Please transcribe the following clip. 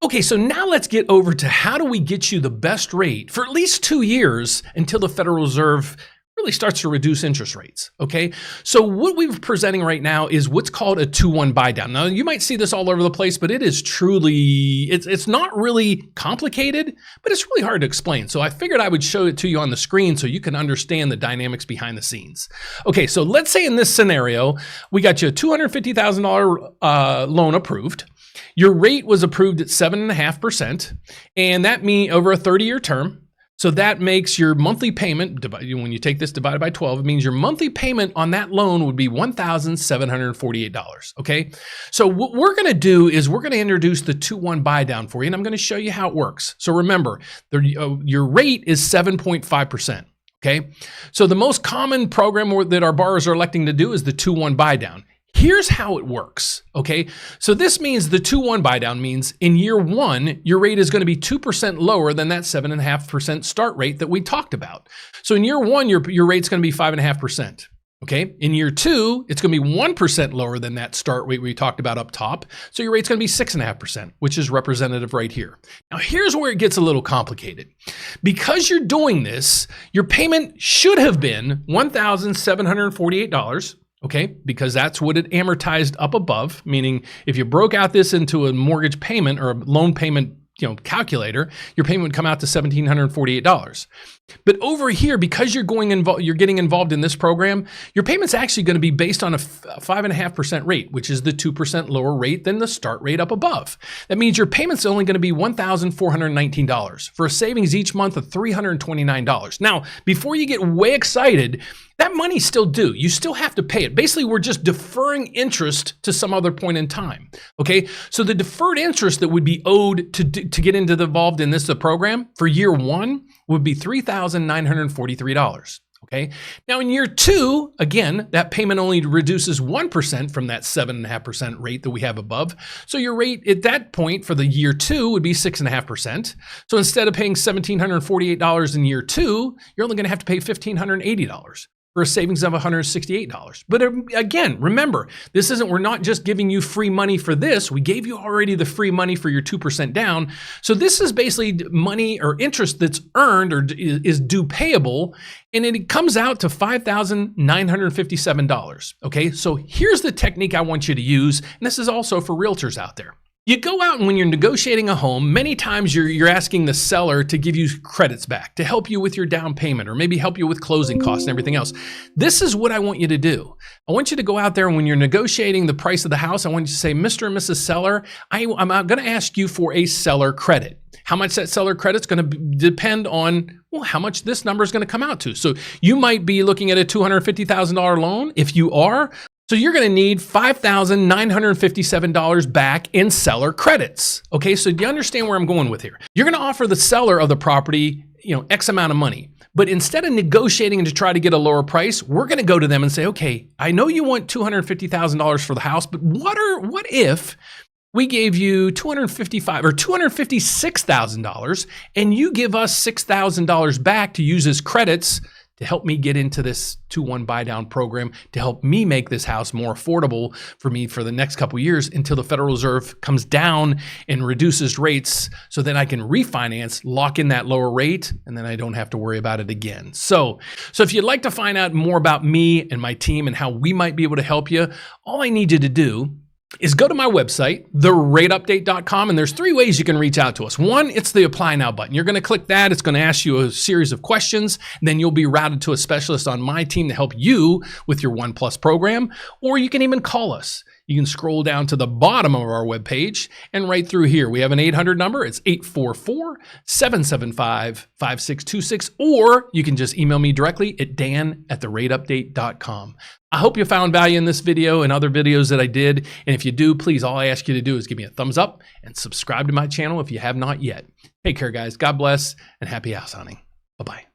Okay, so now let's get over to how do we get you the best rate for at least 2 years until the Federal Reserve really starts to reduce interest rates, okay? So what we're presenting right now is what's called a 2-1 buy down. Now, you might see this all over the place, but it is truly, it's not really complicated, but it's really hard to explain. So I figured I would show it to you on the screen so you can understand the dynamics behind the scenes. Okay, so let's say in this scenario, we got you a $250,000 loan approved. Your rate was approved at 7.5%, and that means over a 30-year term. So that makes your monthly payment, when you take this divided by 12, it means your monthly payment on that loan would be $1,748, okay? So what we're gonna do is we're gonna introduce the 2-1 buy down for you, and I'm gonna show you how it works. So remember, your rate is 7.5%, okay? So the most common program that our borrowers are electing to do is the 2-1 buy down. Here's how it works, okay? So this means the 2-1 buy down means in year 1, your rate is gonna be 2% lower than that 7.5% start rate that we talked about. So in year 1, your rate's gonna be 5.5%, okay? In year 2, it's gonna be 1% lower than that start rate we talked about up top. So your rate's gonna be 6.5%, which is representative right here. Now here's where it gets a little complicated. Because you're doing this, your payment should have been $1,748, okay, because that's what it amortized up above, meaning if you broke out this into a mortgage payment or a loan payment, calculator, your payment would come out to $1,748. But over here, because you're getting involved in this program, your payment's actually going to be based on a 5.5% rate, which is the 2% lower rate than the start rate up above. That means your payment's only going to be $1,419 for a savings each month of $329. Now, before you get way excited, that money's still due. You still have to pay it. Basically, we're just deferring interest to some other point in time, okay? So the deferred interest that would be owed to get involved in the program for year 1 would be $3,943, okay? Now in year 2, again, that payment only reduces 1% from that 7.5% rate that we have above. So your rate at that point for the year 2 would be 6.5%. So instead of paying $1,748 in year 2, you're only gonna have to pay $1,580. For a savings of $168. But again, remember, we're not just giving you free money for this. We gave you already the free money for your 2% down. So this is basically money or interest that's earned or is due payable, and it comes out to $5,957, okay? So here's the technique I want you to use, and this is also for realtors out there. You go out and when you're negotiating a home, many times you're asking the seller to give you credits back, to help you with your down payment, or maybe help you with closing costs and everything else. This is what I want you to do. I want you to go out there and when you're negotiating the price of the house, I want you to say, Mr. and Mrs. Seller, I'm gonna ask you for a seller credit. How much that seller credit's gonna depend on, well, how much this number is gonna come out to. So you might be looking at a $250,000 loan. If you are, so you're gonna need $5,957 back in seller credits. Okay, so do you understand where I'm going with here? You're gonna offer the seller of the property, X amount of money. But instead of negotiating to try to get a lower price, we're gonna go to them and say, okay, I know you want $250,000 for the house, but what if we gave you $255,000 or $256,000 and you give us $6,000 back to use as credits to help me get into this 2-1 buy down program, to help me make this house more affordable for me for the next couple of years until the Federal Reserve comes down and reduces rates so that I can refinance, lock in that lower rate, and then I don't have to worry about it again. So if you'd like to find out more about me and my team and how we might be able to help you, all I need you to do is go to my website, therateupdate.com, and there's 3 ways you can reach out to us. One, it's the Apply Now button. You're gonna click that, it's gonna ask you a series of questions, and then you'll be routed to a specialist on my team to help you with your 1+ program, or you can even call us. You can scroll down to the bottom of our webpage and right through here, we have an 800 number. It's 844-775-5626, or you can just email me directly at dan@therateupdate.com. I hope you found value in this video and other videos that I did. And if you do, please, all I ask you to do is give me a thumbs up and subscribe to my channel if you have not yet. Take care, guys. God bless and happy house hunting. Bye-bye.